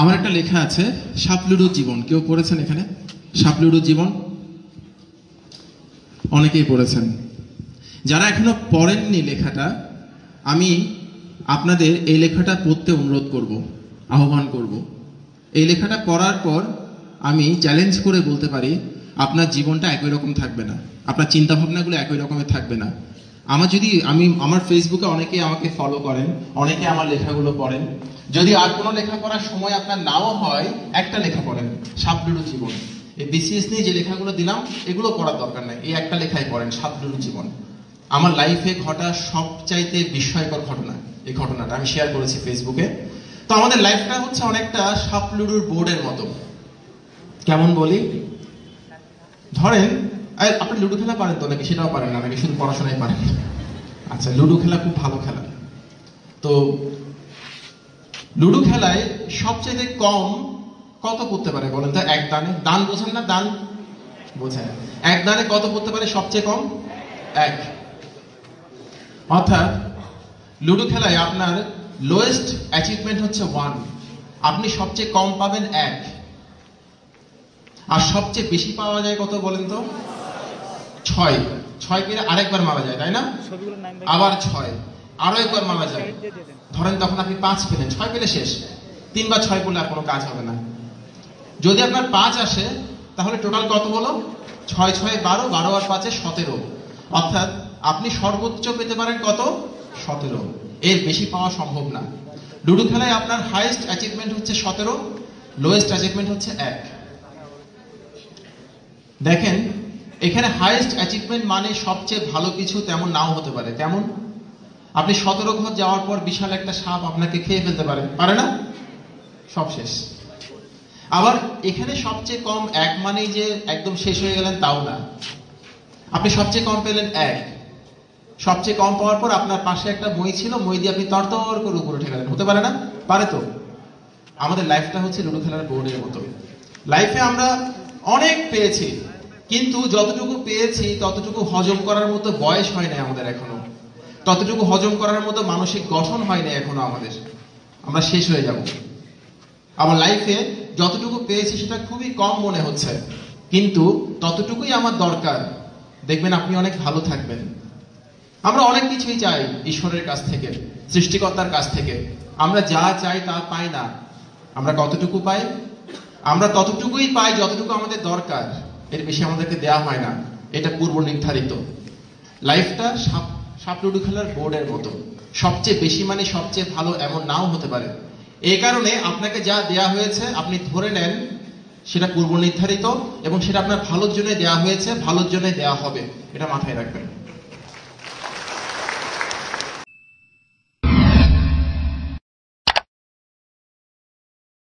আমার একটা লেখা আছে সাপলুডু জীবন। কেউ পড়েছেন এখানে? সাপলুডু জীবন অনেকেই পড়েছেন। যারা এখনো পড়েননি লেখাটা, আমি আপনাদের এই লেখাটা পড়তে অনুরোধ করব, আহ্বান করব। এই লেখাটা পড়ার পর আমি চ্যালেঞ্জ করে বলতে পারি আপনার জীবনটা একই রকম থাকবে না, আপনার চিন্তা ভাবনাগুলো একই রকমের থাকবে না। আমার ফেসবুকে অনেকে আমাকে ফলো করেন, অনেকে আমার লেখাগুলো পড়েন। যদি আর কোনো লেখা পড়ার সময় আপনার নাও হয়, একটা লেখা পড়েন, সাপলুডু জীবন। এই বিসিএস নিয়ে যে লেখাগুলো দিলাম এগুলো পড়ার দরকার নাই, এই একটা লেখাই পড়েন, সাপলুডু জীবন। আমার লাইফে ঘটা সবচাইতে বিস্ময়কর ঘটনা, এই ঘটনাটা আমি শেয়ার করেছি ফেসবুকে। তো আমাদের লাইফটা হচ্ছে অনেকটা সাপলুডুর বোর্ডের মতো। কেমন বলি? ধরেন আপনি লুডো খেলা পারেন তো, নাকি সেটাও পারেন না, নাকি শুধু পড়াশোনাই পারেন? আচ্ছা, লুডো খেলা খুব ভালো খেলা। তো লুডো খেলায় সবচেয়ে কম কত পড়তে পারে বলেন তো? এক দানে, দান বোঝেন না? দান বোঝেন? এক দানে কত পড়তে পারে সবচেয়ে কম? এক। অর্থাৎ লুডো খেলায় আপনার লোয়েস্ট অ্যাচিভমেন্ট হচ্ছে 1, আপনি সবচেয়ে কম পাবেন 1। আর সবচেয়ে বেশি পাওয়া যায় কত বলেন তো? 6। 6 পেলে আরেকবার মারা যায়, তাই না? আবার 6, আরো একবার মারা যায়। ধরেন তখন আপনি 5 পেলেন, 6 পেলে শেষ। 3 বা 6 পেলে আর কোনো কাজ হবে না। যদি আপনার 5 আসে তাহলে টোটাল কত হলো? 6 6 12, 12 আর 5 17। অর্থাৎ আপনি সর্বোচ্চ পেতে পারেন কত? 17। এর বেশি পাওয়া সম্ভব না। লুডো খেলায় আপনার হাইয়েস্ট অ্যাচিভমেন্ট হচ্ছে 17, লোয়েস্ট অ্যাচিভমেন্ট হচ্ছে 1। দেখেন এখানে হাইয়েস্ট অ্যাচিভমেন্ট মানে সবচেয়ে ভালো কিছু তেমন নাও হতে পারে। তেমন আপনি 17 ঘর যাওয়ার পর বিশাল একটা সাপ আপনাকে খেয়ে ফেলতে পারে, পারে না? সব শেষ। আবার এখানে সবচেয়ে কম 1 মানেই যে একদম শেষ হয়ে গেলেন তাও না। আপনি সবচেয়ে কম পেলেন 1, সবচেয়ে কম পাওয়ার পর আপনার পাশে একটা মই ছিল, মই দিয়ে আপনি তরতর করে উপরে উঠে গেলেন, হতে পারে না? পারে তো। আমাদের লাইফটা হচ্ছে লুডো খেলার বোর্ডের মতো। লাইফে আমরা অনেক পেয়েছি, কিন্তু যতটুকু পেয়েছি ততটুকু হজম করার মতো বয়স হয় না আমাদের এখনো, ততটুকু হজম করার মতো মানসিক গঠন হয় না এখনো আমাদের। আমরা শেষ হয়ে যাব। আমার লাইফে যতটুকু পেয়েছি সেটা খুবই কম মনে হচ্ছে, কিন্তু ততটুকুই আমার দরকার। দেখবেন আপনি অনেক ভালো থাকবেন। আমরা অনেক কিছুই চাই ঈশ্বরের কাছ থেকে, সৃষ্টিকর্তার কাছ থেকে। আমরা যা চাই তা পাই না। আমরা কতটুকু পাই? আমরা ততটুকুই পাই যতটুকু আমাদের দরকার, এর বেশি আমাদেরকে দেয়া হয় না। এটা পূর্ব নির্ধারিত। লাইফটা সাপলুডু খেলার বোর্ডের মতো। সবচেয়ে বেশি মানে সবচেয়ে ভালো এমন নাও হতে পারে। এই কারণে আপনাকে যা দেয়া হয়েছে আপনি ধরে নেন সেটা পূর্ব নির্ধারিত, এবং সেটা আপনার ভালোর জন্য দেয়া হয়েছে, ভালোর জন্য দেয়া হবে। এটা মাথায় রাখবেন।